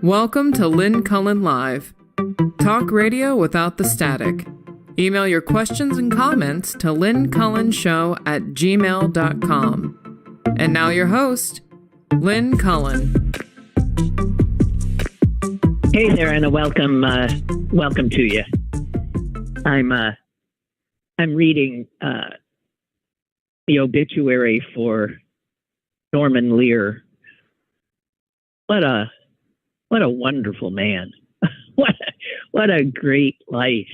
Welcome to Lynn Cullen Live. Talk radio without the static. Email your questions and comments to lynncullenshow@gmail.com. And now your host, Lynn Cullen. Hey there, and welcome to you. I'm reading the obituary for Norman Lear. What a wonderful man. what a great life.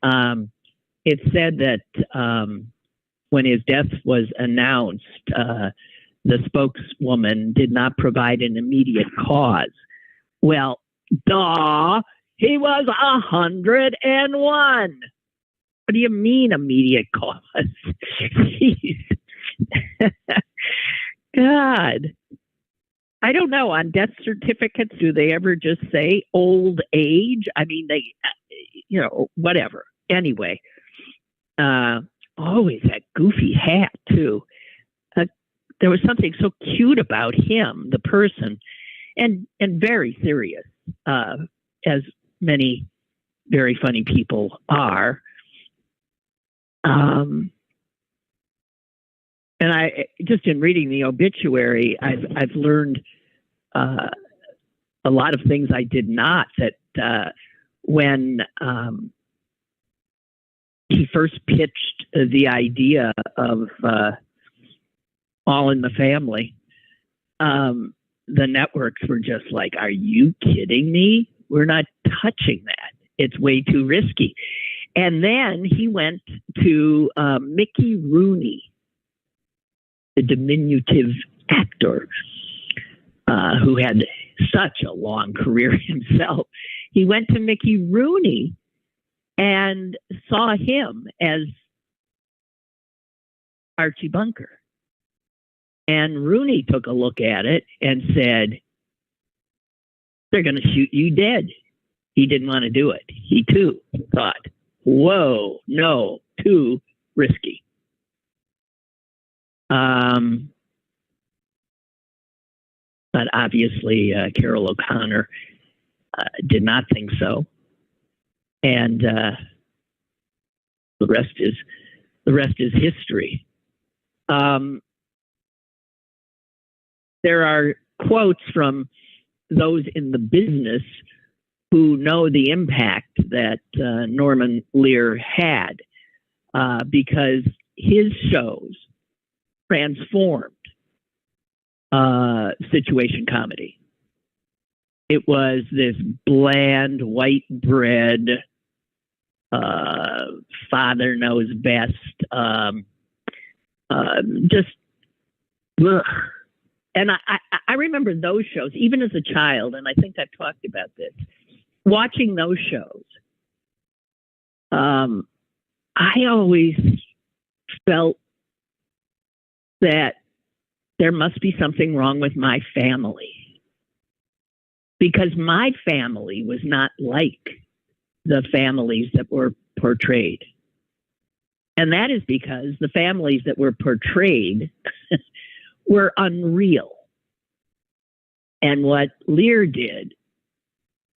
It said that when his death was announced, the spokeswoman did not provide an immediate cause. Well, duh, he was 101. What do you mean immediate cause? God. I don't know. On death certificates, do they ever just say old age? I mean, they, whatever. Anyway, always that goofy hat, too. There was something so cute about him, the person, and very serious, as many very funny people are. And I just in reading the obituary, I've learned a lot of things I did not. That when he first pitched the idea of All in the Family, the networks were just like, "Are you kidding me? We're not touching that. It's way too risky." And then he went to Mickey Rooney, the diminutive actor who had such a long career himself. He went to Mickey Rooney and saw him as Archie Bunker. And Rooney took a look at it and said, "They're going to shoot you dead." He didn't want to do it. He too thought, "Whoa, no, too risky." But obviously, Carol O'Connor did not think so, and the rest is history. There are quotes from those in the business who know the impact that Norman Lear had, because his shows transformed situation comedy. It was this bland, white bread, father knows best, just ugh. And I remember those shows, even as a child, and I think I've talked about this, watching those shows. I always felt that there must be something wrong with my family, because my family was not like the families that were portrayed. And that is because the families that were portrayed were unreal. And what Lear did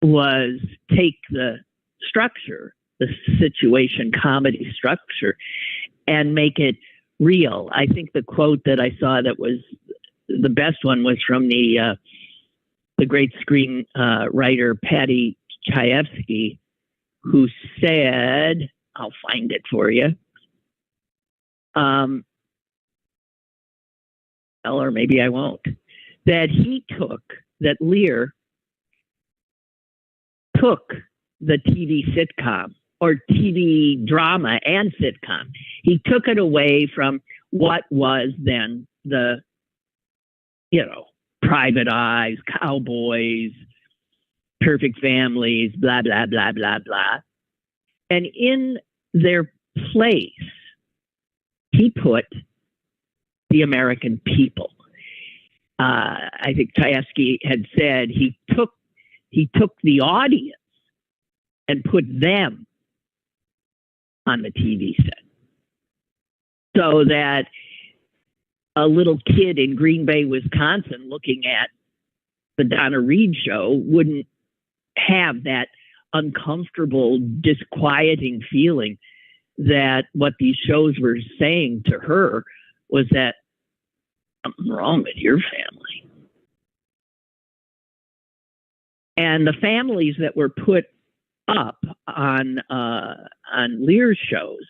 was take the structure, the situation comedy structure, and make it real. I think the quote that I saw that was the best one was from the great screenwriter Patty Chayefsky, who said, I'll find it for you. Or maybe I won't. That Lear took the TV sitcom, or TV drama and sitcom. He took it away from what was then the, Private Eyes, Cowboys, Perfect Families, blah, blah, blah, blah, blah. And in their place, he put the American people. I think Chayefsky had said he took the audience and put them on the TV set, so that a little kid in Green Bay, Wisconsin, looking at the Donna Reed show wouldn't have that uncomfortable, disquieting feeling that what these shows were saying to her was that something wrong with your family. And the families that were put up on Lear's shows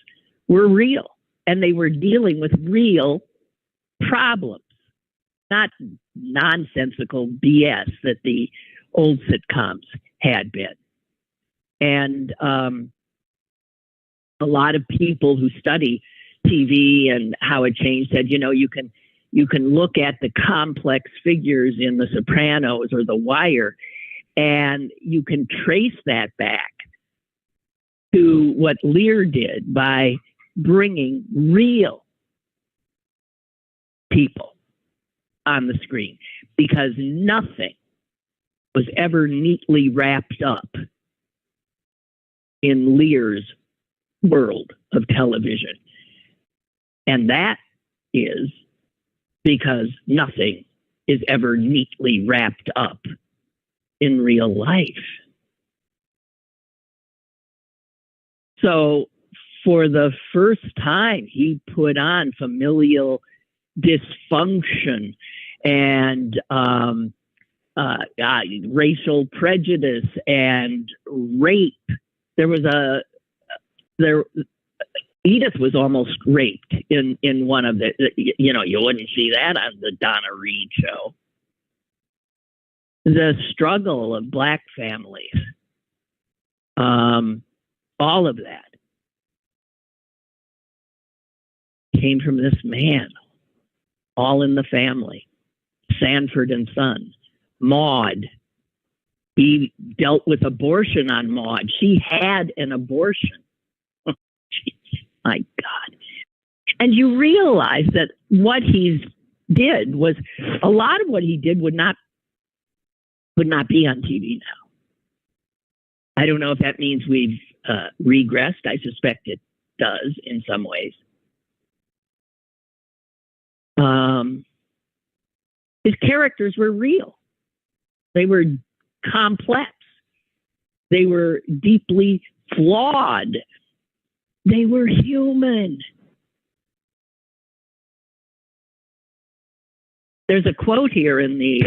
were real, and they were dealing with real problems, not nonsensical BS that the old sitcoms had been. And a lot of people who study TV and how it changed said, you know, you can look at the complex figures in The Sopranos or The Wire, and you can trace that back to what Lear did by bringing real people on the screen, because nothing was ever neatly wrapped up in Lear's world of television. And that is because nothing is ever neatly wrapped up in real life. So for the first time, he put on familial dysfunction and racial prejudice and rape. Edith was almost raped in one of the, you know, you wouldn't see that on the Donna Reed show. The struggle of Black families, all of that came from this man, All in the Family, Sanford and Son, Maude. He dealt with abortion on Maude. She had an abortion. My God. And you realize that what he did was, a lot of what he did would not be on TV now. I don't know if that means we've regressed. I suspect it does in some ways. His characters were real. They were complex. They were deeply flawed. They were human. There's a quote here in the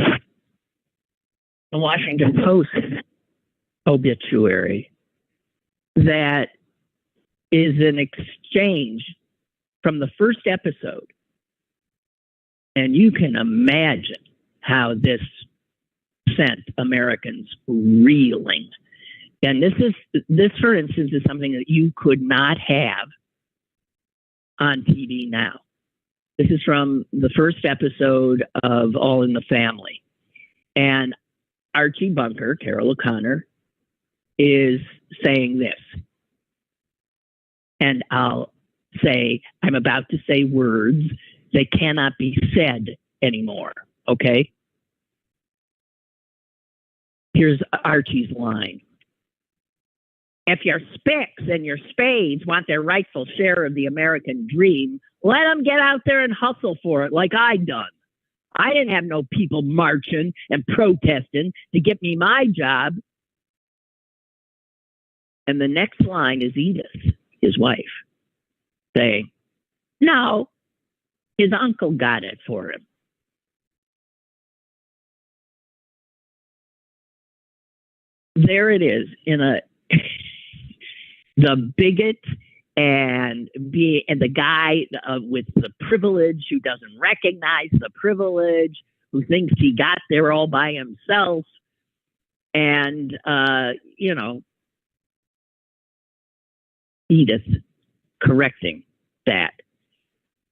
Washington Post obituary that is an exchange from the first episode. And you can imagine how this sent Americans reeling. And this, for instance, is something that you could not have on TV now. This is from the first episode of All in the Family. And Archie Bunker, Carol O'Connor, is saying this. And I'll say, I'm about to say words that cannot be said anymore, okay? Here's Archie's line. If your spicks and your spades want their rightful share of the American dream, let them get out there and hustle for it like I done. I didn't have no people marching and protesting to get me my job. And the next line is Edith, his wife, saying, no, his uncle got it for him. There it is in the bigot and the guy with the privilege who doesn't recognize the privilege, who thinks he got there all by himself, and Edith correcting that.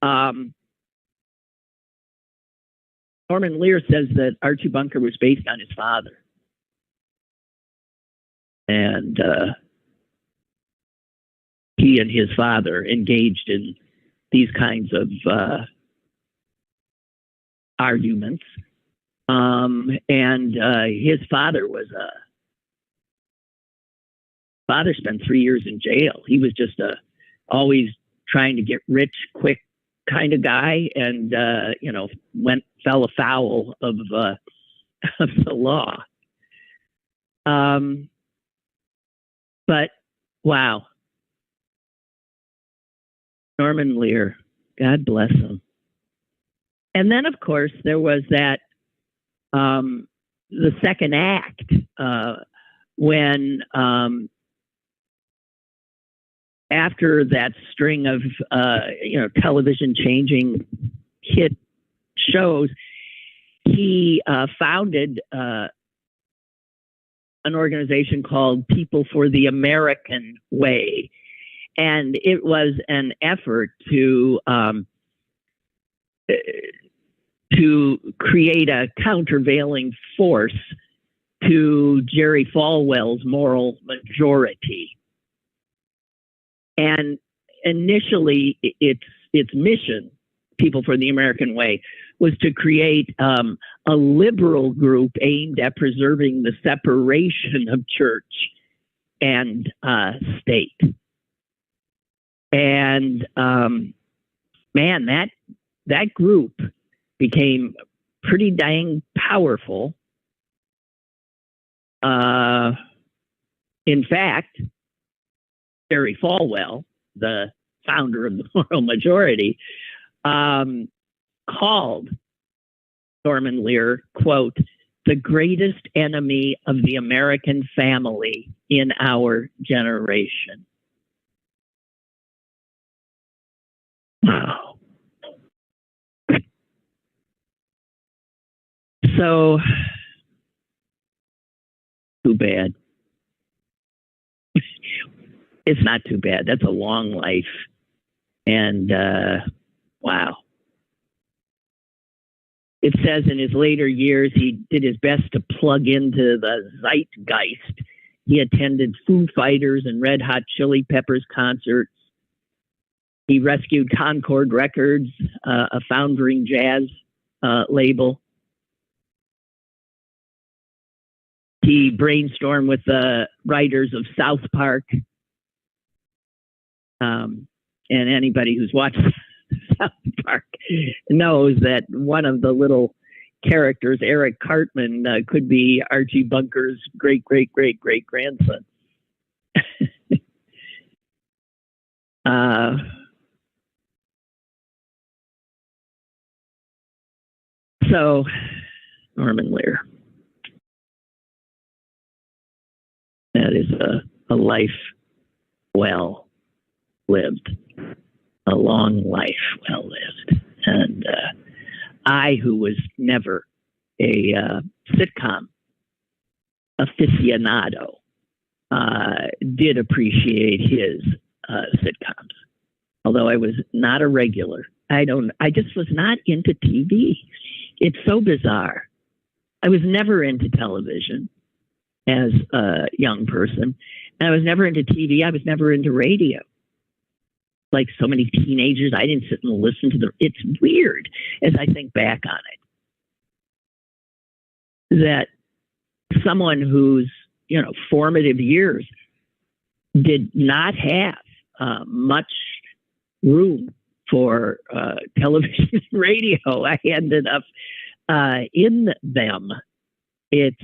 Norman Lear says that Archie Bunker was based on his father. And he and his father engaged in these kinds of arguments. His father spent 3 years in jail. He was just always trying to get rich quick kind of guy, and fell afoul of of the law. But wow, Norman Lear, God bless him. And then, of course, there was that the second act when after that string of television changing hit shows, he founded an organization called People for the American Way, and it was an effort to create a countervailing force to Jerry Falwell's moral majority. And initially, its mission, People for the American Way, was to create a liberal group aimed at preserving the separation of church and state. And man, that group became pretty dang powerful. In fact, Jerry Falwell, the founder of the Moral Majority, called Norman Lear, quote, the greatest enemy of the American family in our generation. Wow. So, too bad. It's not too bad. That's a long life. And wow. It says in his later years, he did his best to plug into the zeitgeist. He attended Foo Fighters and Red Hot Chili Peppers concerts. He rescued Concord Records, a foundering jazz label. He brainstormed with the writers of South Park. And anybody who's watched South Park knows that one of the little characters, Eric Cartman, could be Archie Bunker's great-great-great-great-grandson. So, Norman Lear. That is a life well lived. A long life well lived. And I, who was never a sitcom aficionado, did appreciate his sitcoms. Although I was not a regular. I just was not into TV. It's so bizarre. I was never into television as a young person. And I was never into TV. I was never into radio. Like so many teenagers, I didn't sit and listen to them. It's weird as I think back on it, that someone whose, formative years did not have much room for television and radio, I ended up in them. It's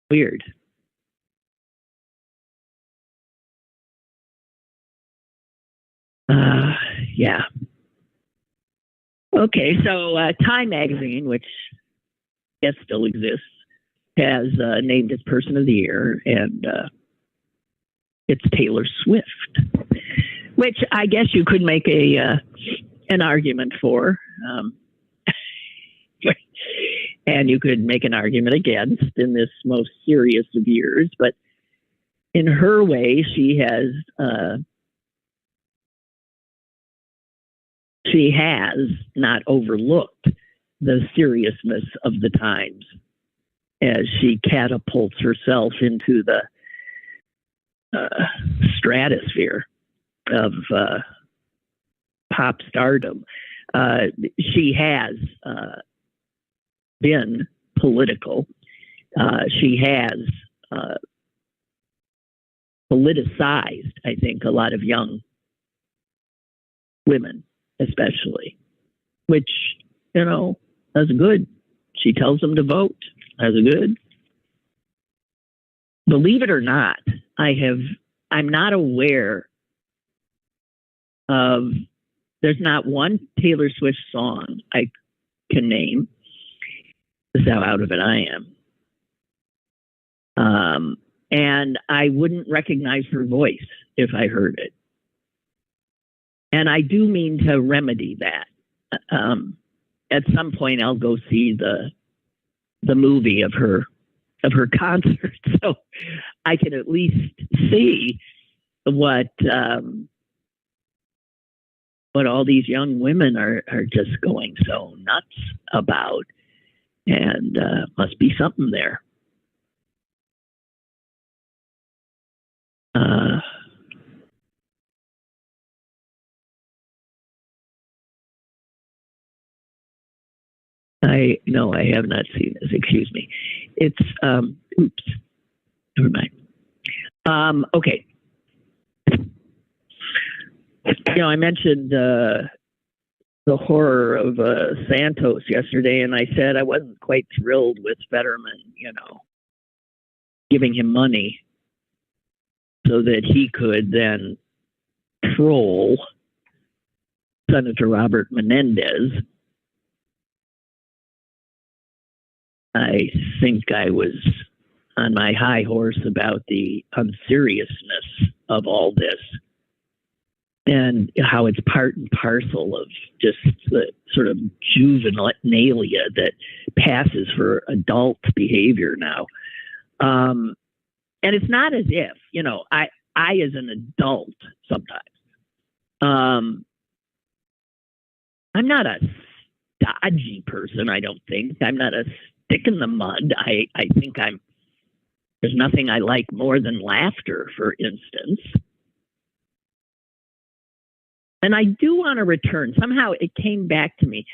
weird. Yeah. Okay, so Time Magazine, which I guess still exists, has named its Person of the Year, and it's Taylor Swift, which I guess you could make an argument for, and you could make an argument against in this most serious of years. But in her way, she has not overlooked the seriousness of the times as she catapults herself into the stratosphere of pop stardom. She has been political. She has politicized, I think, a lot of young women, especially, which, that's good. She tells them to vote. That's good. Believe it or not, I'm not aware of, there's not one Taylor Swift song I can name. This is how out of it I am. And I wouldn't recognize her voice if I heard it. And I do mean to remedy that. At some point, I'll go see the movie of her concert, so I can at least see what all these young women are just going so nuts about, and must be something there. I have not seen this. Excuse me. It's oops. Never mind. Okay. I mentioned the horror of Santos yesterday, and I said I wasn't quite thrilled with Fetterman, giving him money so that he could then troll Senator Robert Menendez. I think I was on my high horse about the unseriousness of all this and how it's part and parcel of just the sort of juvenilia that passes for adult behavior now. And it's not as if, I as an adult sometimes, I'm not a stodgy person, I don't think. I'm not a stick in the mud. I think there's nothing I like more than laughter, for instance. And I do want to return. Somehow it came back to me.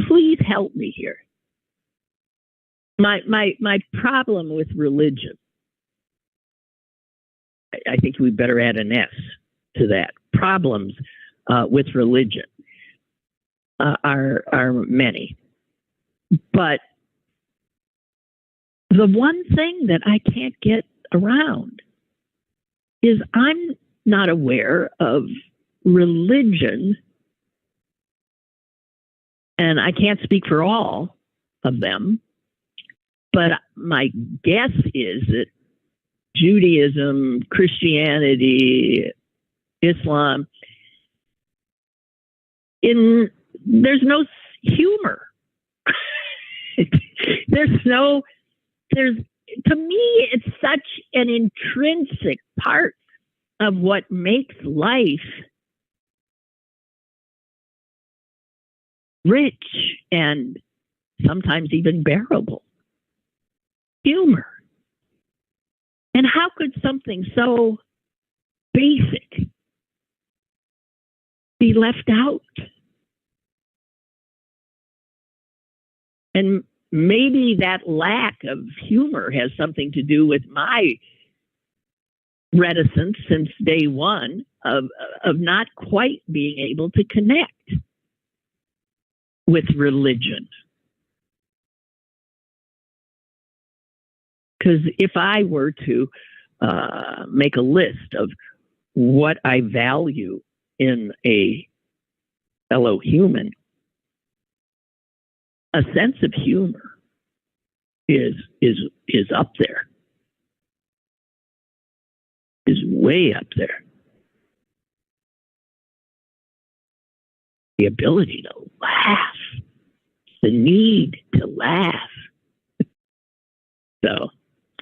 Please help me here. My problem with religion, I think we better add an S to that. Problems with religion are many. But the one thing that I can't get around is I'm not aware of religion, and I can't speak for all of them, but my guess is that Judaism, Christianity, Islam, there's no humor. To me, it's such an intrinsic part of what makes life rich and sometimes even bearable. Humor. And how could something so basic be left out? And maybe that lack of humor has something to do with my reticence since day one of not quite being able to connect with religion. Because if I were to make a list of what I value in a fellow human, a sense of humor is up there, is way up there. The ability to laugh, the need to laugh. So,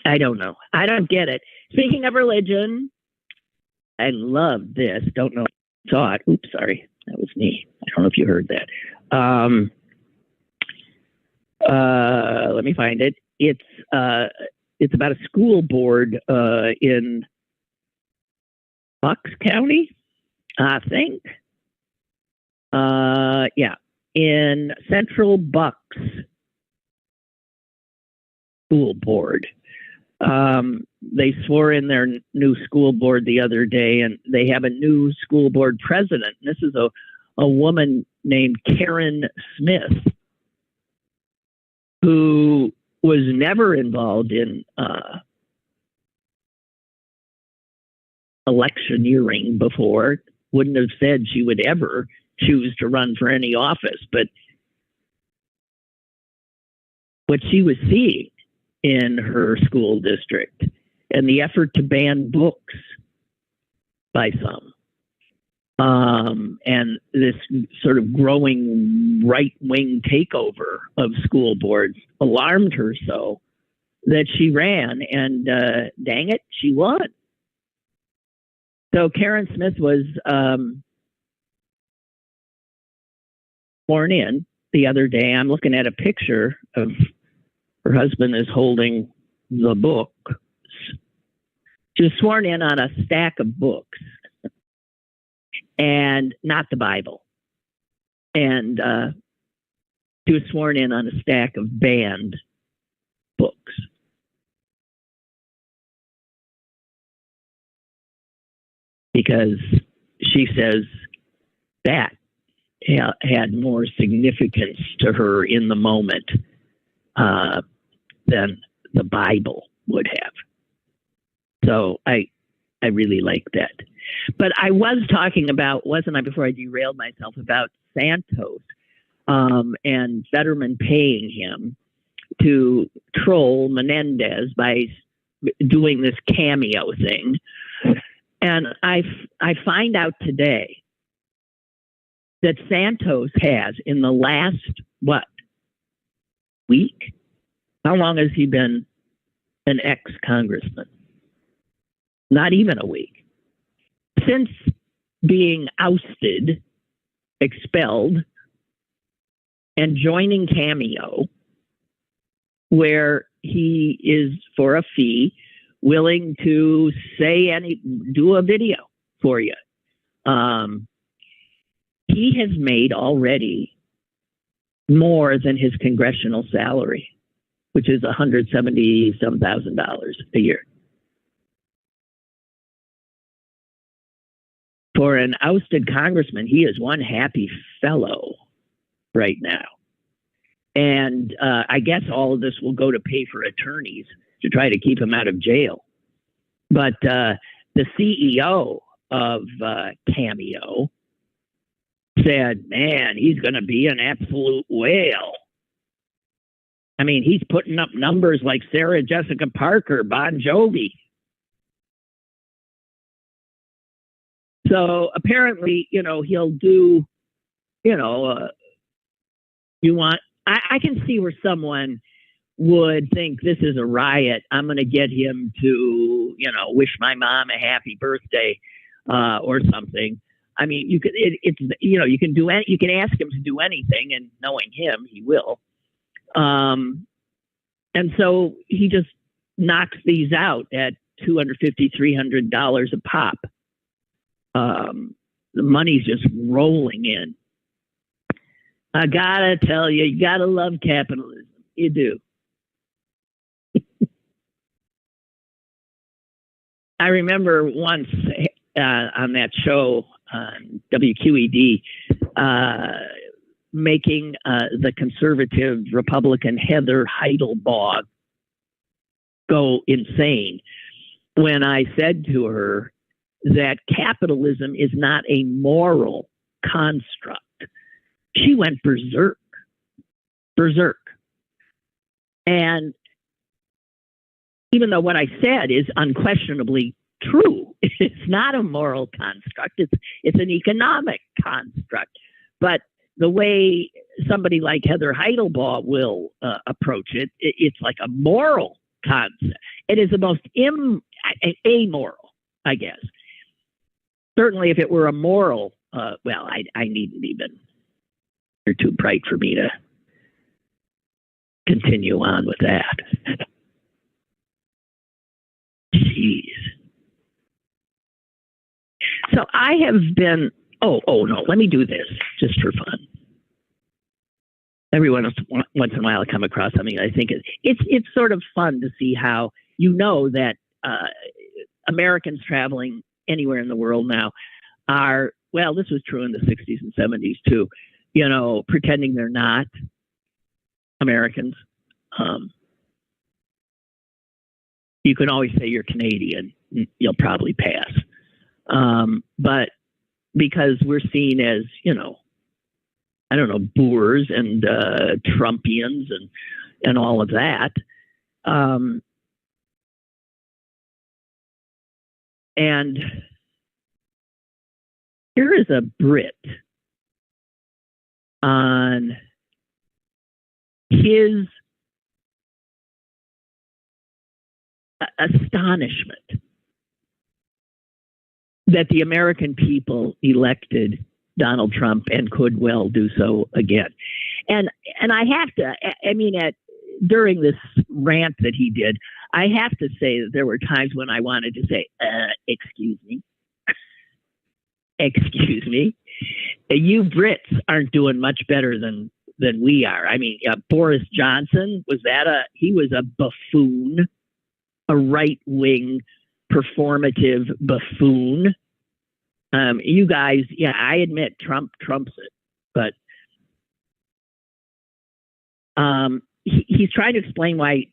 I don't know. I don't get it. Speaking of religion, I love this. Don't know if you saw it. Oops, sorry. That was me. I don't know if you heard that. Let me find it. It's about a school board in Bucks County, I think. Yeah, in Central Bucks School Board. They swore in their new school board the other day, and they have a new school board president. This is a woman named Karen Smith. who was never involved in electioneering before, wouldn't have said she would ever choose to run for any office. But what she was seeing in her school district and the effort to ban books by some, and this sort of growing right-wing takeover of school boards alarmed her so that she ran, and dang it, she won. So Karen Smith was sworn in the other day. I'm looking at a picture of her husband is holding the book. She was sworn in on a stack of books, and not the Bible. And she was sworn in on a stack of banned books. Because she says that had more significance to her in the moment than the Bible would have. So I really like that. But I was talking about, wasn't I, before I derailed myself, about Santos and Fetterman paying him to troll Menendez by doing this cameo thing. And I find out today that Santos has, in the last, week? How long has he been an ex-congressman? Not even a week. Since being ousted, expelled, and joining Cameo, where he is, for a fee, willing to do a video for you. He has made already more than his congressional salary, which is $170,000 a year. For an ousted congressman, he is one happy fellow right now. And I guess all of this will go to pay for attorneys to try to keep him out of jail. But the CEO of Cameo said, man, he's going to be an absolute whale. I mean, he's putting up numbers like Sarah Jessica Parker, Bon Jovi. So apparently, he'll do, I can see where someone would think this is a riot. I'm going to get him to, wish my mom a happy birthday or something. I mean, you can ask him to do anything, and knowing him, he will. And so he just knocks these out at $250, $300 a pop. The money's just rolling in. I gotta tell you, you gotta love capitalism. You do. I remember once on that show on WQED, making the conservative Republican Heather Heidelbaugh go insane when I said to her that capitalism is not a moral construct. She went berserk. And even though what I said is unquestionably true, it's not a moral construct. It's an economic construct. But the way somebody like Heather Heidelbaugh will approach it, it's like a moral concept. It is the most amoral, I guess. Certainly, if it were a moral, I needn't even. You're too bright for me to continue on with that. Jeez. So I have been. Oh no! Let me do this just for fun. Every once in a while, I come across something. I think it's sort of fun to see how that Americans traveling anywhere in the world now are. Well, this was true in the 60s and 70s too. Pretending they're not Americans. You can always say you're Canadian, you'll probably pass. But because we're seen as, I don't know, boors and Trumpians and all of that. And here is a Brit on his astonishment that the American people elected Donald Trump and could well do so again. And I have to, during this rant that he did, I have to say that there were times when I wanted to say, excuse me. Excuse me. You Brits aren't doing much better than we are. Boris Johnson, he was a buffoon, a right-wing performative buffoon. You guys, I admit Trumps it, but he's trying to explain why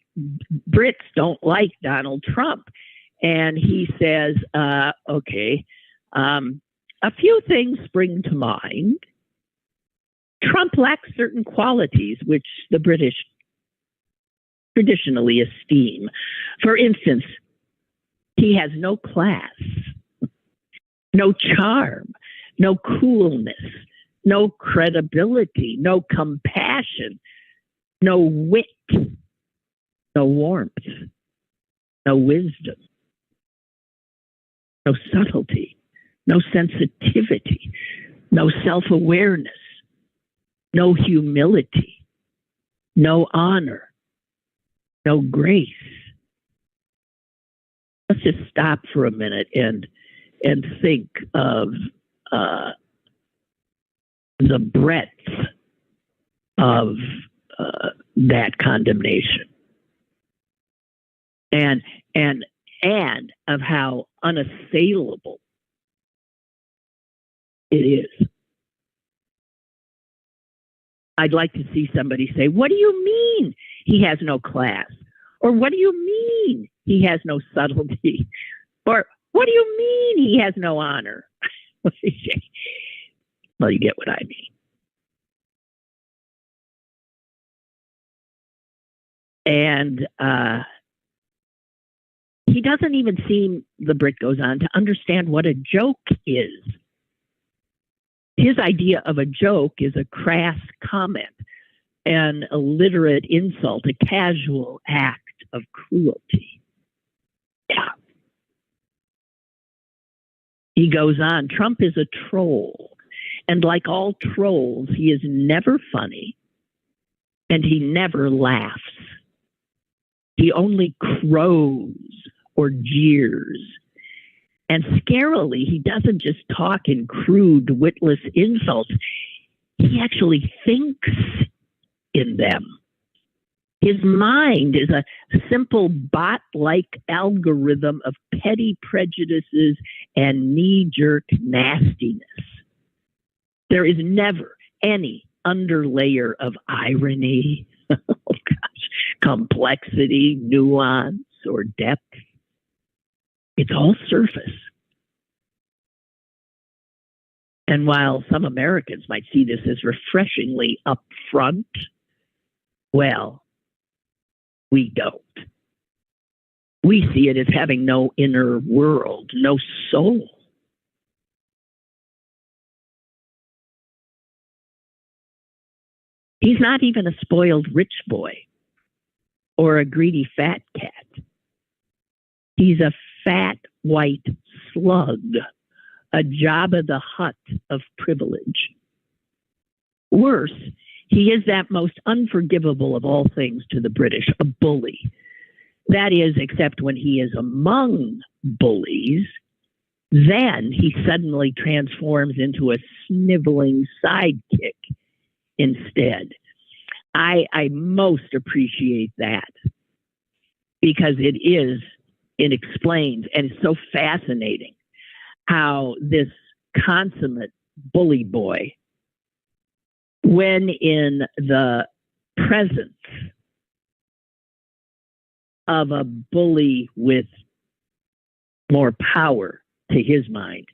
Brits don't like Donald Trump. And he says, okay, a few things spring to mind. Trump lacks certain qualities which the British traditionally esteem. For instance, he has no class, no charm, no coolness, no credibility, no compassion, no wit, no warmth, no wisdom, no subtlety, no sensitivity, no self-awareness, no humility, no honor, no grace. Let's just stop for a minute and think of the breadth of that condemnation, and of how unassailable it is. I'd like to see somebody say, "What do you mean he has no class?" Or "What do you mean he has no subtlety?" Or "What do you mean he has no honor?" Well, you get what I mean. And he doesn't even seem, the Brit goes on, to understand what a joke is. His idea of a joke is a crass comment, an illiterate insult, a casual act of cruelty. Yeah. He goes on, Trump is a troll. And like all trolls, he is never funny and he never laughs. He only crows or jeers. And scarily, he doesn't just talk in crude, witless insults. He actually thinks in them. His mind is a simple bot-like algorithm of petty prejudices and knee-jerk nastiness. There is never any underlayer of irony, complexity, nuance, or depth. It's all surface. And while some Americans might see this as refreshingly upfront, well, we don't. We see it as having no inner world, no soul. He's not even a spoiled rich boy or a greedy fat cat. He's a fat white slug, a Jabba the Hutt of privilege. Worse, he is that most unforgivable of all things to the British, a bully. That is, except when he is among bullies, then he suddenly transforms into a sniveling sidekick instead. I most appreciate that because it explains, and it's so fascinating how this consummate bully boy, when in the presence of a bully with more power to his mind,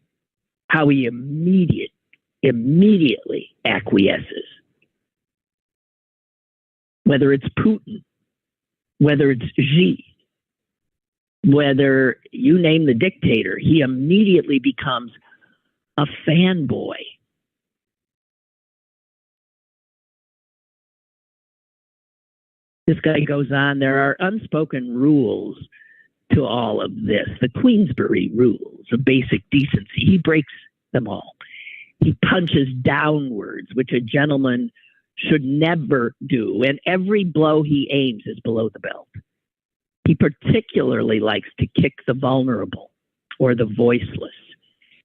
how he immediately acquiesces. Whether it's Putin, whether it's Xi, whether you name the dictator, he immediately becomes a fanboy. This guy goes on, there are unspoken rules to all of this. The Queensberry rules of basic decency. He breaks them all. He punches downwards, which a gentleman should never do. And every blow he aims is below the belt. He particularly likes to kick the vulnerable or the voiceless.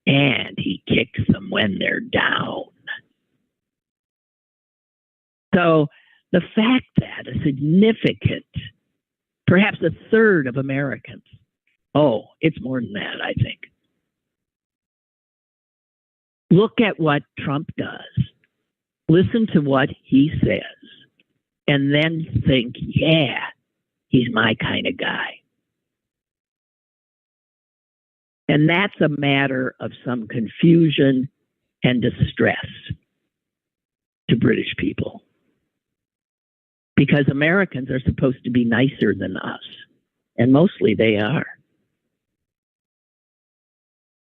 And he kicks them when they're down. So the fact that a significant, perhaps a third of Americans, it's more than that, I think, look at what Trump does, listen to what he says, and then think, yeah, he's my kind of guy. And that's a matter of some confusion and distress to British people. Because Americans are supposed to be nicer than us. And mostly they are.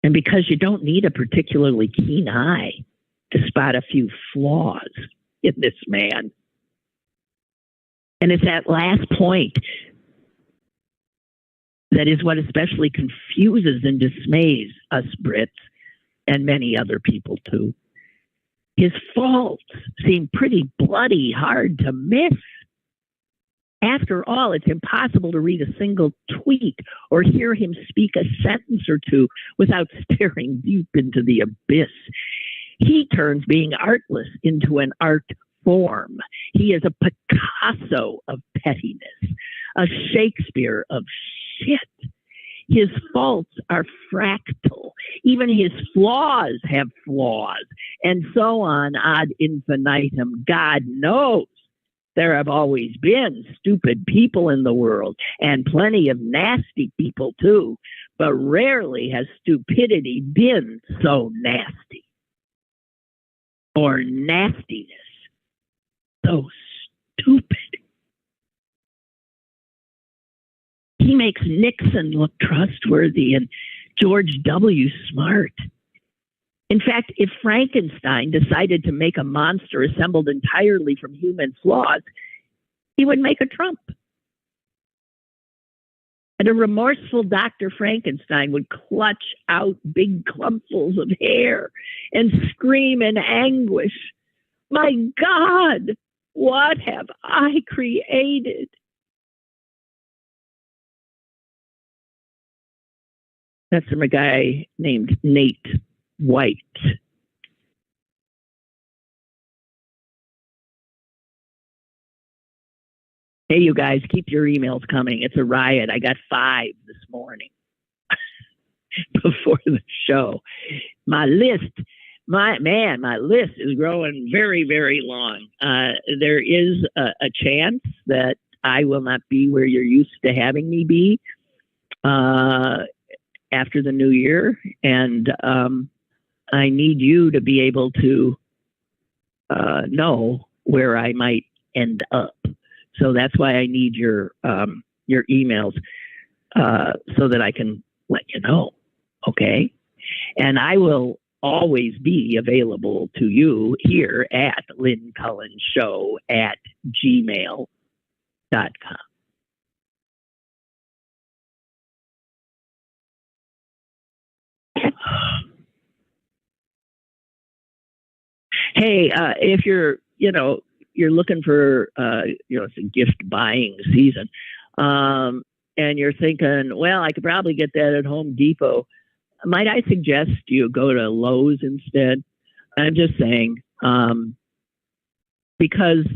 And because you don't need a particularly keen eye to spot a few flaws in this man. And it's that last point that is what especially confuses and dismays us Brits and many other people too. His faults seem pretty bloody hard to miss. After all, it's impossible to read a single tweet or hear him speak a sentence or two without staring deep into the abyss. He turns being artless into an art form. He is a Picasso of pettiness, a Shakespeare of shit. His faults are fractal. Even his flaws have flaws, and so on ad infinitum. God knows there have always been stupid people in the world, and plenty of nasty people too, but rarely has stupidity been so nasty. Or nastiness so stupid. He makes Nixon look trustworthy and George W. smart. In fact, if Frankenstein decided to make a monster assembled entirely from human flaws, he would make a Trump. And a remorseful Dr. Frankenstein would clutch out big clumpfuls of hair and scream in anguish, "My God, what have I created?" That's from a guy named Nate White. Hey, you guys, keep your emails coming. It's a riot. I got 5 this morning before the show. My list is growing very, very long. There is a chance that I will not be where you're used to having me be after the new year. And I need you to be able to know where I might end up. So that's why I need your emails so that I can let you know. Okay. And I will always be available to you here at Lynn Cullen Show at gmail.com. Hey, if you're looking for, it's a gift buying season, and you're thinking, well, I could probably get that at Home Depot. Might I suggest you go to Lowe's instead? I'm just saying, because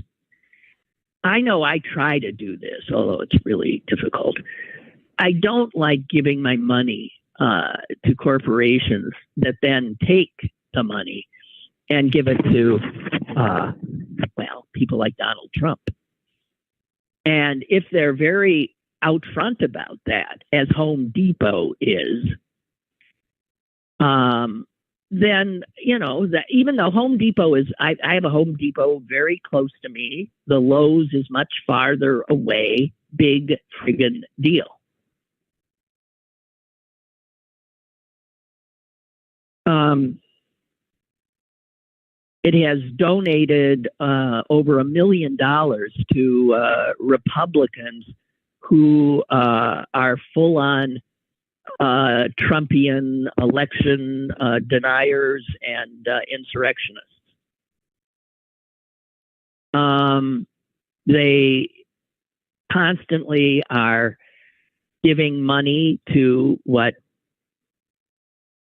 I know I try to do this, although it's really difficult. I don't like giving my money to corporations that then take the money and give it to, people like Donald Trump. And if they're very out front about that, as Home Depot is, then, you know, that even though Home Depot is, I have a Home Depot very close to me. The Lowe's is much farther away. Big friggin' deal. It has donated over $1 million to Republicans who are full-on Trumpian election deniers and insurrectionists. They constantly are giving money to what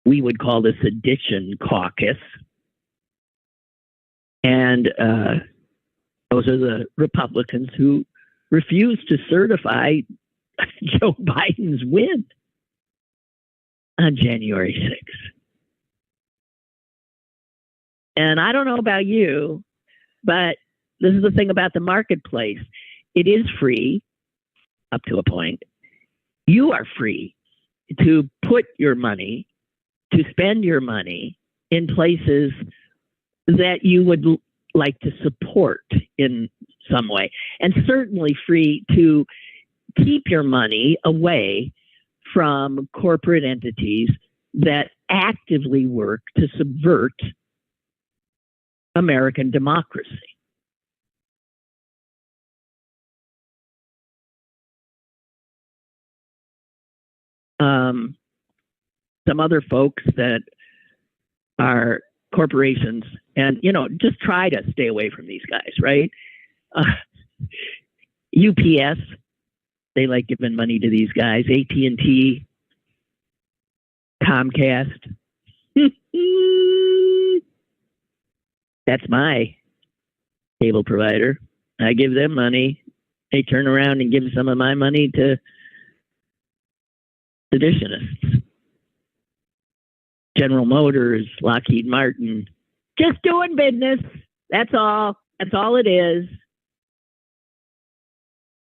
we would call the Sedition Caucus. And those are the Republicans who refuse to certify Joe Biden's win on January 6th. And I don't know about you, but this is the thing about the marketplace. It is free up to a point. You are free to put your money, to spend your money in places that you would like to support in some way, and certainly free to keep your money away from corporate entities that actively work to subvert American democracy. Some other folks that are corporations, and, you know, just try to stay away from these guys, right? UPS, they like giving money to these guys. AT&T, Comcast. That's my cable provider. I give them money. They turn around and give some of my money to seditionists. General Motors, Lockheed Martin, just doing business. That's all. That's all it is.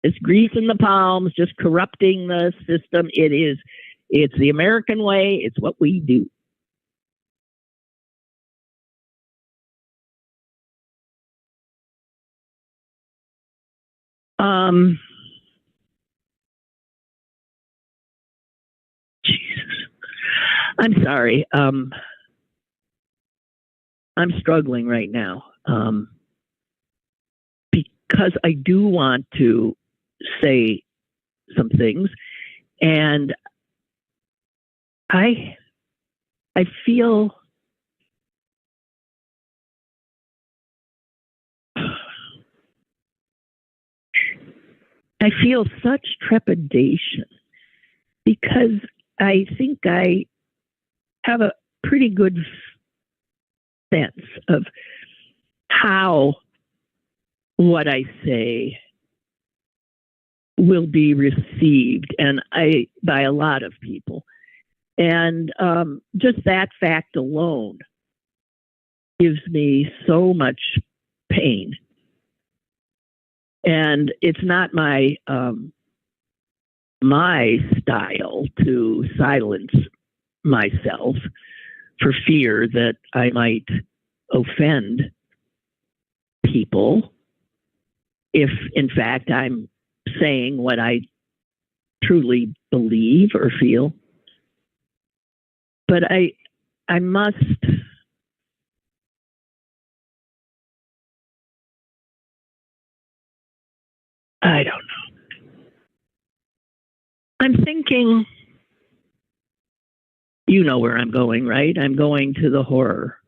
It's grease in the palms, just corrupting the system. It's the American way. It's what we do. Jesus. I'm sorry. I'm struggling right now because I do want to say some things, and I feel such trepidation because I think I have a pretty good sense of how what I say will be received, and by a lot of people. And just that fact alone gives me so much pain. And it's not my style to silence myself for fear that I might offend people if, in fact, I'm saying what I truly believe or feel. But I must I don't know. I'm thinking, you know where I'm going, right? I'm going to the horror.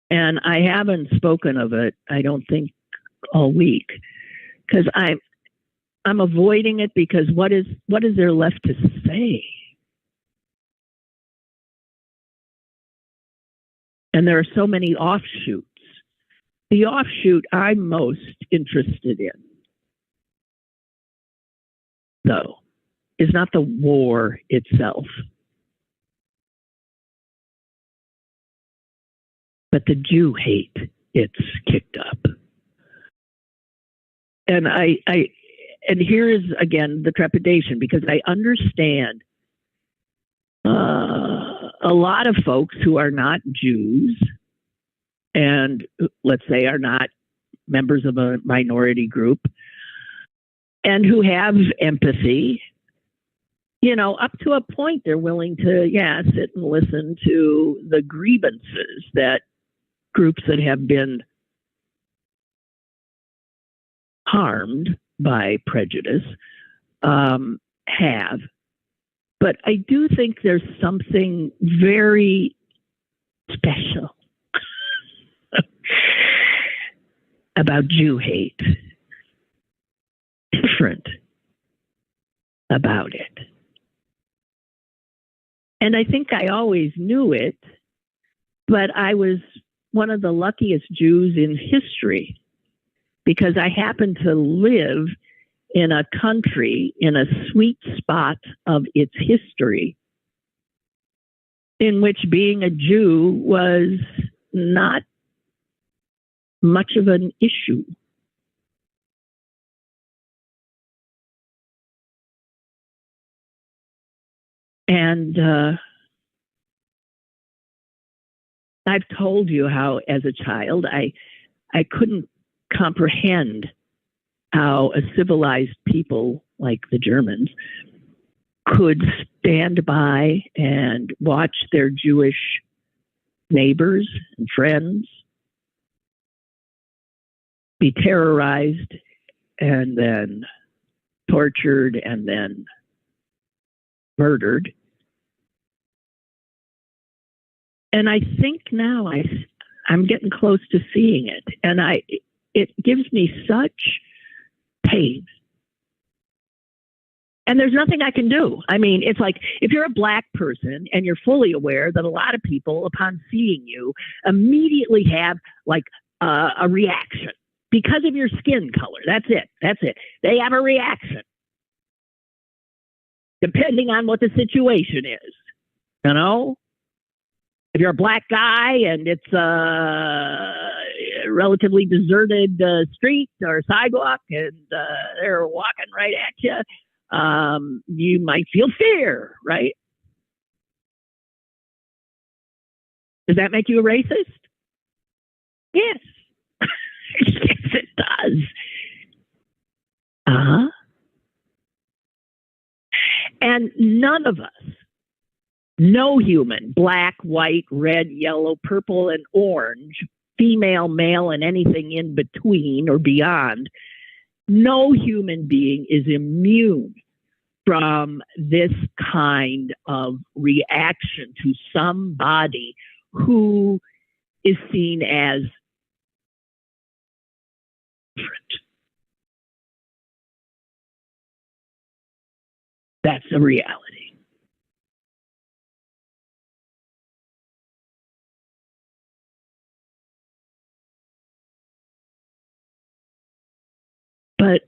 And I haven't spoken of it, I don't think, all week, because I'm avoiding it because what is there left to say? And there are so many offshoots. The offshoot I'm most interested in, though, is not the war itself, but the Jew hate it's kicked up. And and here is again the trepidation, because I understand a lot of folks who are not Jews and let's say are not members of a minority group and who have empathy, you know, up to a point, they're willing to, sit and listen to the grievances that groups that have been harmed by prejudice have. But I do think there's something very special about Jew hate, different about it. And I think I always knew it, but I was one of the luckiest Jews in history because I happened to live in a country in a sweet spot of its history in which being a Jew was not much of an issue. And I've told you how, as a child, I couldn't comprehend how a civilized people like the Germans could stand by and watch their Jewish neighbors and friends be terrorized and then tortured and then murdered. And I think now I'm getting close to seeing it, and it gives me such pain. And there's nothing I can do. I mean, it's like if you're a Black person and you're fully aware that a lot of people, upon seeing you, immediately have like a reaction because of your skin color. That's it. They have a reaction depending on what the situation is. You know? If you're a Black guy and it's a relatively deserted street or sidewalk and they're walking right at you, you might feel fear, right? Does that make you a racist? Yes. Yes, it does. And none of us, no human, Black, white, red, yellow, purple, and orange, female, male, and anything in between or beyond, no human being is immune from this kind of reaction to somebody who is seen as different. That's a reality. But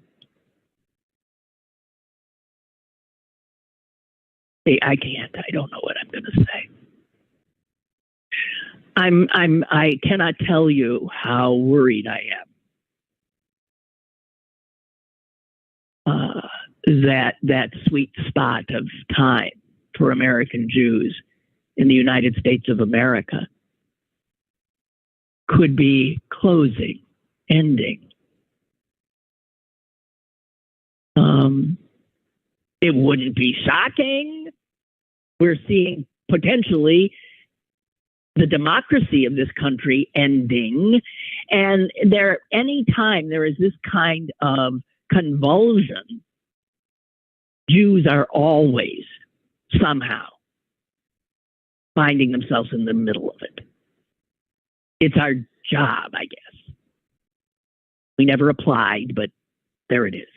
I can't. I don't know what I'm going to say. I cannot tell you how worried I am. That sweet spot of time for American Jews in the United States of America could be closing, ending. It wouldn't be shocking. We're seeing potentially the democracy of this country ending. And anytime there is this kind of convulsion, Jews are always somehow finding themselves in the middle of it. It's our job, I guess. We never applied, but there it is.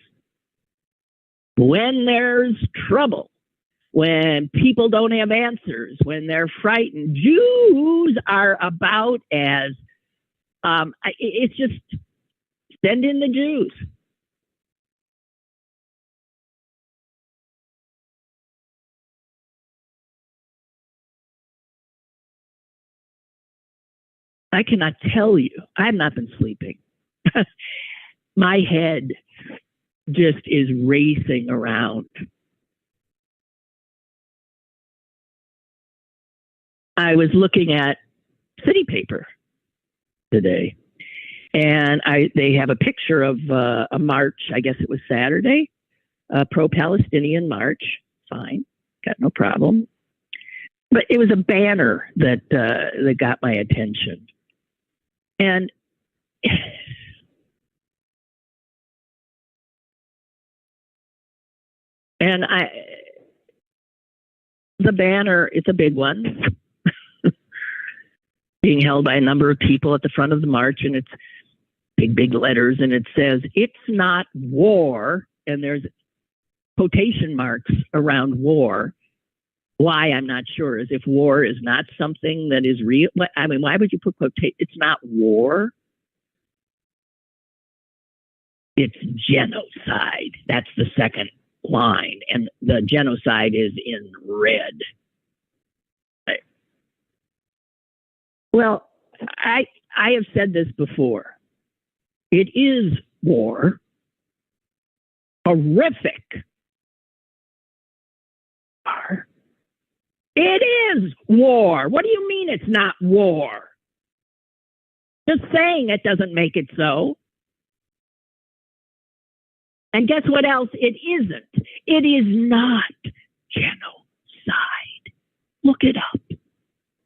When there's trouble, when people don't have answers, when they're frightened, Jews are about as, it's just send in the Jews. I cannot tell you, I have not been sleeping. My head just is racing around. I was looking at City Paper today, and they have a picture of a march. I guess it was Saturday, a pro-Palestinian march. Fine, got no problem. But it was a banner that got my attention, and the banner, it's a big one, being held by a number of people at the front of the march, and it's big letters, and it says, "It's not war," and there's quotation marks around war. Why, I'm not sure, as if war is not something that is real. I mean, why would you put quotation? It's not war. It's genocide. That's the second line, and the genocide is in red. Well, I have said this before. It is war. Horrific. It is war. What do you mean it's not war? Just saying it doesn't make it so. And guess what else it isn't? It is not genocide. Look it up.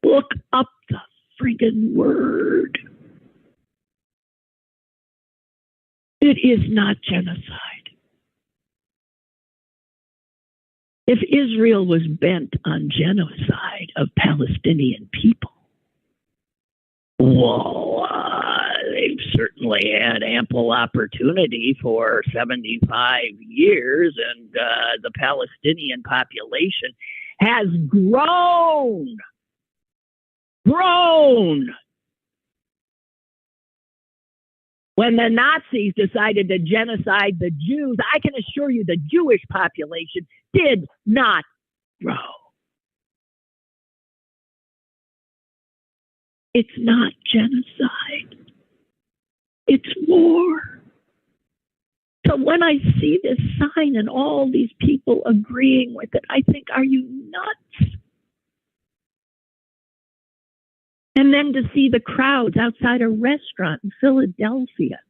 Look up the friggin' word. It is not genocide. If Israel was bent on genocide of Palestinian people, well, they've certainly had ample opportunity for 75 years, and the Palestinian population has grown. When the Nazis decided to genocide the Jews, I can assure you the Jewish population did not grow. It's not genocide. It's war. So when I see this sign and all these people agreeing with it, I think, are you nuts? And then to see the crowds outside a restaurant in Philadelphia,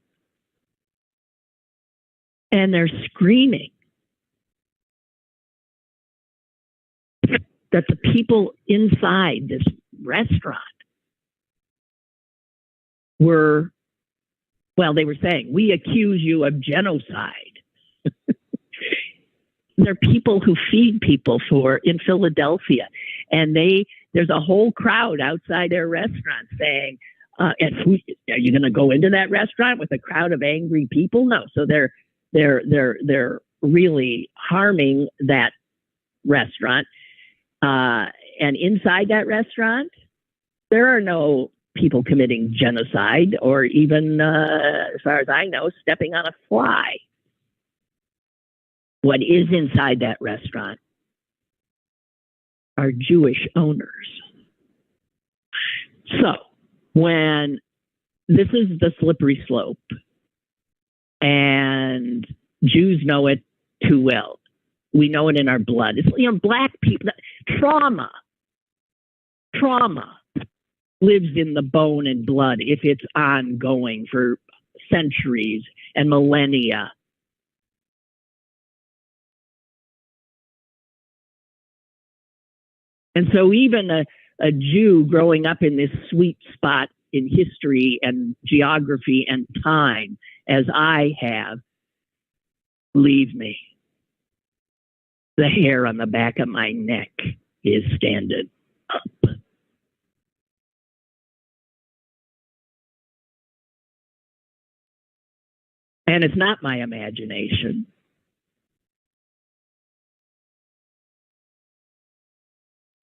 and they're screaming that the people inside this restaurant were, well, they were saying, "We accuse you of genocide." They're people who feed people in Philadelphia, and there's a whole crowd outside their restaurant saying, are you going to go into that restaurant with a crowd of angry people? No. So they're really harming that restaurant. And inside that restaurant, there are no people committing genocide or even, as far as I know, stepping on a fly. What is inside that restaurant are Jewish owners. So when this is the slippery slope, and Jews know it too well. We know it in our blood. It's, black people, trauma lives in the bone and blood if it's ongoing for centuries and millennia. And so even a Jew growing up in this sweet spot in history and geography and time, as I have, believe me, the hair on the back of my neck is standing up. And it's not my imagination.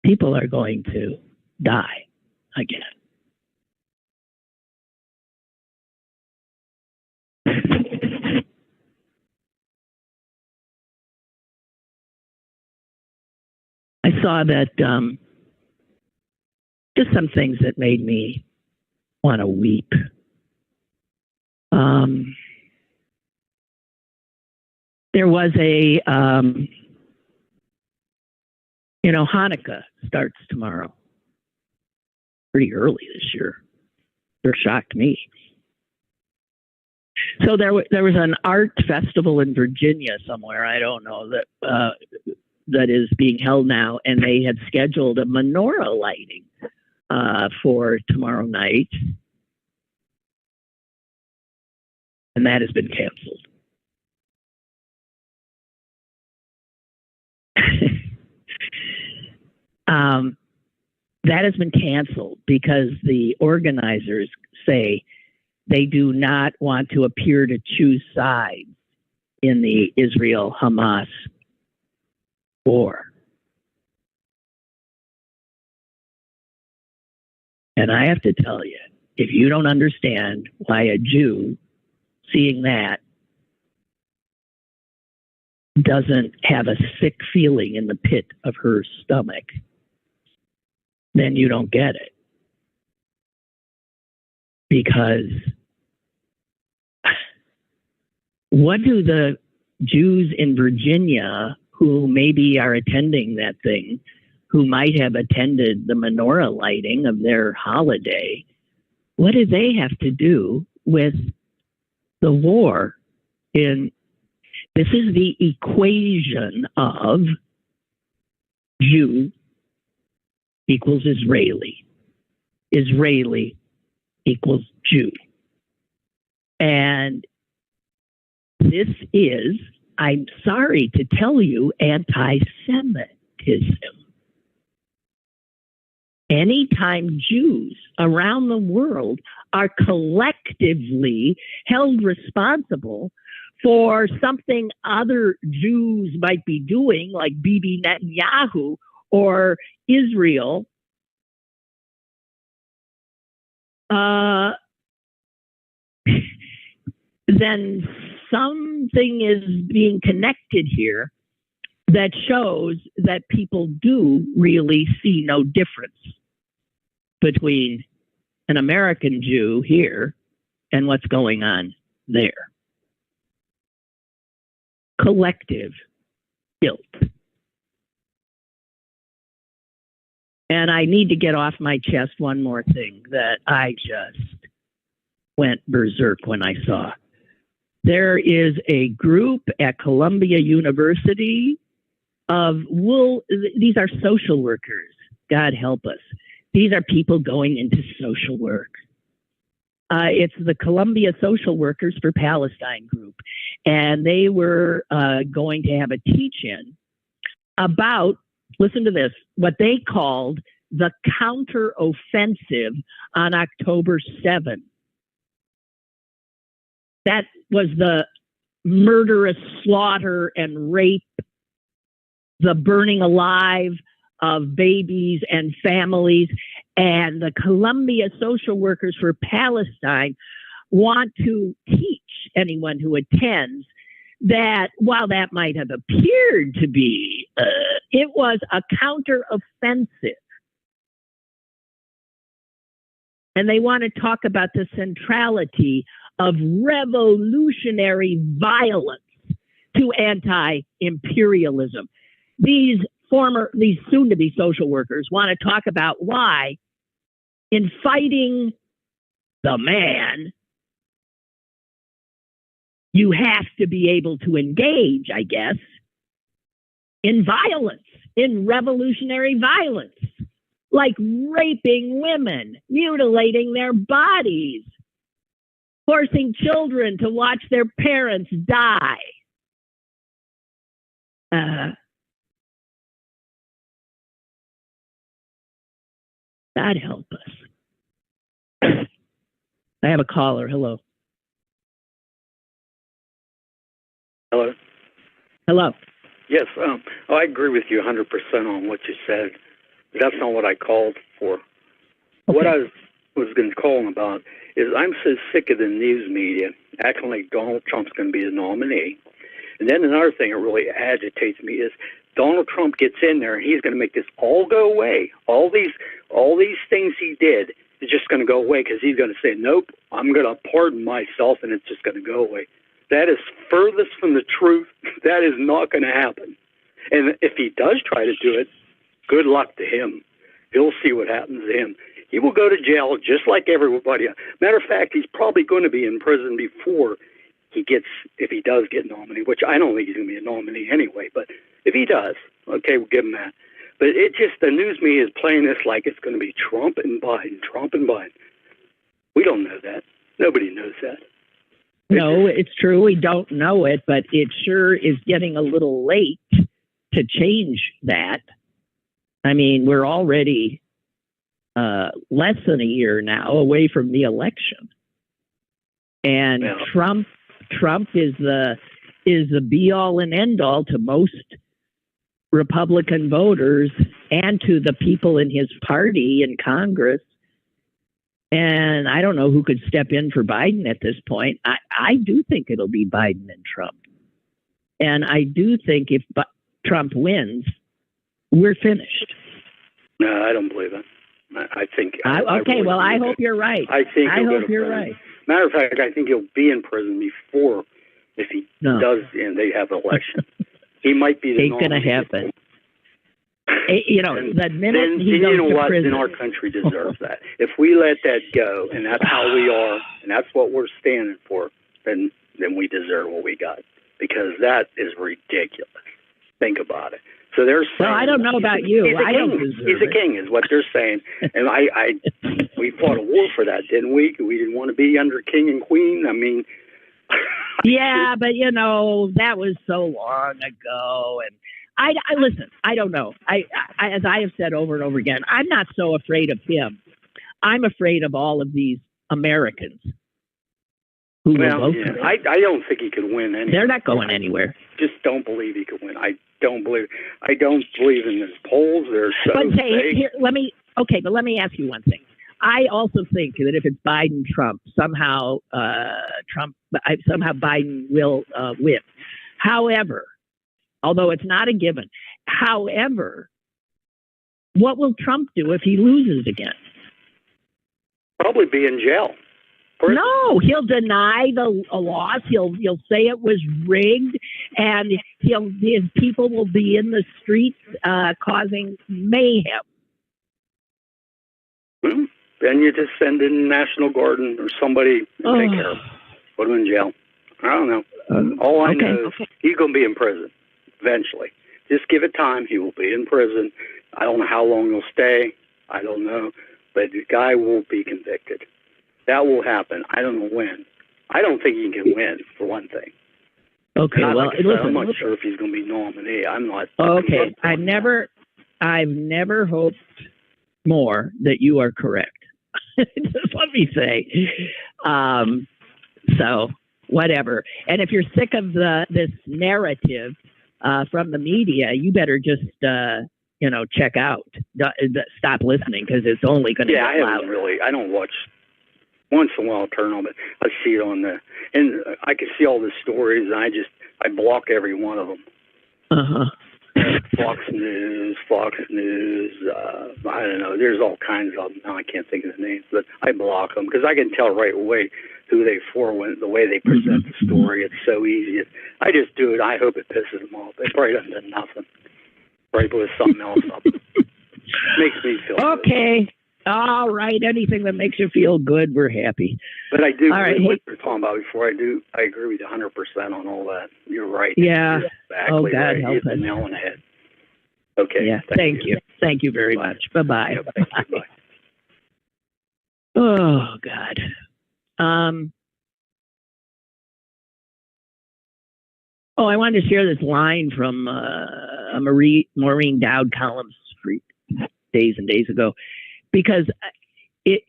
People are going to die again. I saw that just some things that made me want to weep. there was a, Hanukkah starts tomorrow. Pretty early this year. It shocked me. So there was an art festival in Virginia somewhere, I don't know, that is being held now, and they had scheduled a menorah lighting for tomorrow night, and that has been canceled. That has been canceled because the organizers say they do not want to appear to choose sides in the Israel-Hamas war. And I have to tell you, if you don't understand why a Jew seeing that doesn't have a sick feeling in the pit of her stomach, then you don't get it. Because what do the Jews in Virginia who maybe are attending that thing, who might have attended the menorah lighting of their holiday, what do they have to do with the war? This is the equation of Jew equals Israeli. Israeli equals Jew. And this is, I'm sorry to tell you, anti-Semitism. Anytime Jews around the world are collectively held responsible for something other Jews might be doing, like Bibi Netanyahu or Israel, then something is being connected here that shows that people do really see no difference between an American Jew here and what's going on there. Collective guilt. And I need to get off my chest one more thing that I just went berserk when I saw. There is a group at Columbia University these are social workers. God help us. These are people going into social work. It's the Columbia Social Workers for Palestine group. And they were going to have a teach-in about, listen to this, what they called the counteroffensive on October 7th. That was the murderous slaughter and rape, the burning alive of babies and families. And the Columbia Social Workers for Palestine want to teach anyone who attends that while that might have appeared to be, it was a counteroffensive. And they want to talk about the centrality of revolutionary violence to anti-imperialism. These soon-to-be social workers want to talk about why, in fighting the man, you have to be able to engage, I guess, in violence, in revolutionary violence, like raping women, mutilating their bodies, forcing children to watch their parents die. God help us. I have a caller. Hello. Hello. Hello. Yes, I agree with you 100% on what you said. That's not what I called for. Okay. What I was going to call about is I'm so sick of the news media acting like Donald Trump's going to be the nominee. And then another thing that really agitates me is Donald Trump gets in there and he's going to make this all go away. All these things he did is just going to go away because he's going to say, nope, I'm going to pardon myself and it's just going to go away. That is furthest from the truth. That is not going to happen. And if he does try to do it, good luck to him. He'll see what happens to him. He will go to jail just like everybody else. Matter of fact, he's probably going to be in prison before if he does get nominated, which I don't think he's going to be a nominee anyway, but if he does, okay, we'll give him that. But the news media is playing this like it's going to be Trump and Biden. We don't know that. Nobody knows that. No, it's true. We don't know it, but it sure is getting a little late to change that. I mean, we're already less than a year now away from the election. And yeah. Trump is the be all and end all to most Republican voters and to the people in his party in Congress. And I don't know who could step in for Biden at this point. I do think it'll be Biden and Trump. And I do think if Trump wins, we're finished. No, I don't believe it. I think. Okay, well, I hope you're right. I hope you're right. Matter of fact, I think he'll be in prison before, if he does, and they have an election. He might be the nominee. Ain't going to happen. The minute he goes to prison. Then our country deserves that. If we let that go, and that's how we are, and that's what we're standing for, then we deserve what we got. Because that is ridiculous. Think about it. So they're saying, well, I don't know about you. I don't deserve He's a king, is what they're saying. And we fought a war for that, didn't we? We didn't want to be under king and queen. I mean, yeah, but that was so long ago. And I listen. I don't know. As I have said over and over again, I'm not so afraid of him. I'm afraid of all of these Americans who will vote for him. I don't think he could win anyway. They're not going anywhere. Just don't believe he could win. I don't believe in his polls. They're so fake. Let me ask you one thing. I also think that if it's Biden Trump, somehow Biden will win. However, although it's not a given, what will Trump do if he loses again? Probably be in jail. No, he'll deny the loss. He'll say it was rigged, and his people will be in the streets causing mayhem. Well, then you just send in National Guard or somebody to take care of him. Put him in jail. I don't know. All I know is he's going to be in prison eventually. Just give it time. He will be in prison. I don't know how long he'll stay. I don't know. But the guy will be convicted. That will happen. I don't know when. I don't think he can win, for one thing. Okay, I'm not sure if he's going to be nominee. I'm not. Okay, I've never hoped more that you are correct. Just let me say. So whatever. And if you're sick of this narrative from the media, you better just check out. Stop listening, because it's only going to get louder. I don't watch. Once in a while, I'll turn on, but I see it and I can see all the stories, and I block every one of them. Fox News, I don't know. There's all kinds of them. Now I can't think of the names, but I block them because I can tell right away who they for when the way they present the story. It's so easy. I just do it. I hope it pisses them off. It probably doesn't do nothing. Probably puts something else up. Makes me feel okay. Good. All right. Anything that makes you feel good, we're happy. But I do. All right. What you're talking about before, I agree with you 100% on all that. You're right. Yeah. Exactly. God right. help us. Hit the nail on the head. Okay. Yeah. Thank you. Thank you very much. Bye-bye. Yeah, thank you. Bye. Oh, God. I wanted to share this line from a Maureen Dowd column days and days ago, because it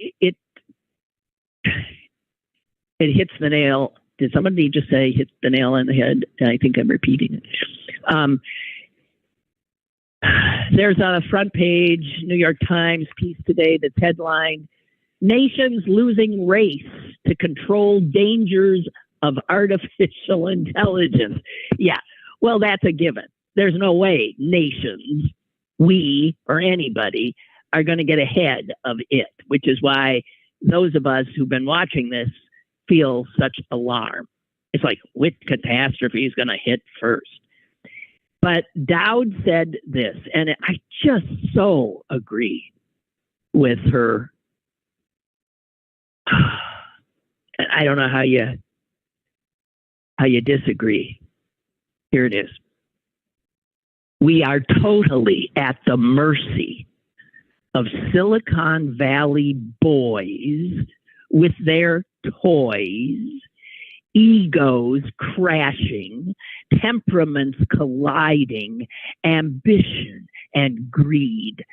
hits the nail. Did somebody just say hit the nail on the head? I think I'm repeating it. There's a front page New York Times piece today that's headlined, "Nations Losing Race to Control Dangers of Artificial Intelligence." Yeah, well, that's a given. There's no way nations, we or anybody, are going to get ahead of it, which is why those of us who've been watching this feel such alarm. It's like, which catastrophe is going to hit first? But Dowd said this, and I just so agree with her. I don't know how you disagree. Here it is. We are totally at the mercy of Silicon Valley boys with their toys, egos crashing, temperaments colliding, ambition and greed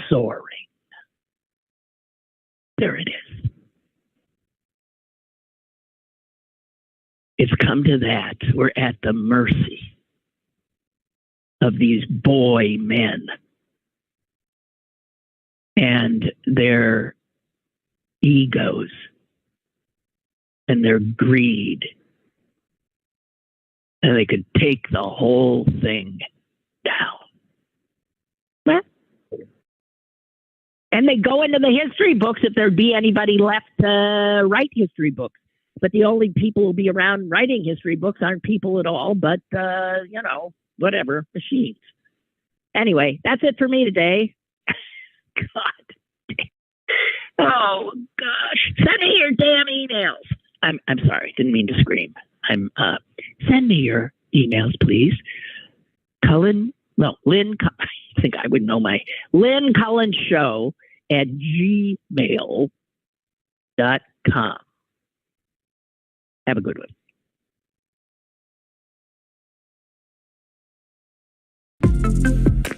soaring. There it is. It's come to that. We're at the mercy of these boy men and their egos and their greed. And they could take the whole thing down. And they go into the history books if there'd be anybody left to write history books. But the only people who'll be around writing history books aren't people at all, but, whatever, machines. Anyway, that's it for me today. God. Oh, gosh. Send me your damn emails. I'm sorry. Didn't mean to scream. Send me your emails, please. Lynn, I think I would know my Lynn Cullen Show at gmail.com. Have a good one.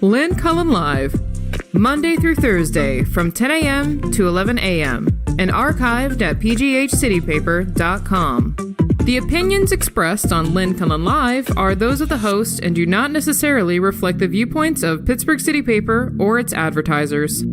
Lynn Cullen Live, Monday through Thursday from 10 a.m. to 11 a.m. and archived at pghcitypaper.com. The opinions expressed on Lynn Cullen Live are those of the host and do not necessarily reflect the viewpoints of Pittsburgh City Paper or its advertisers.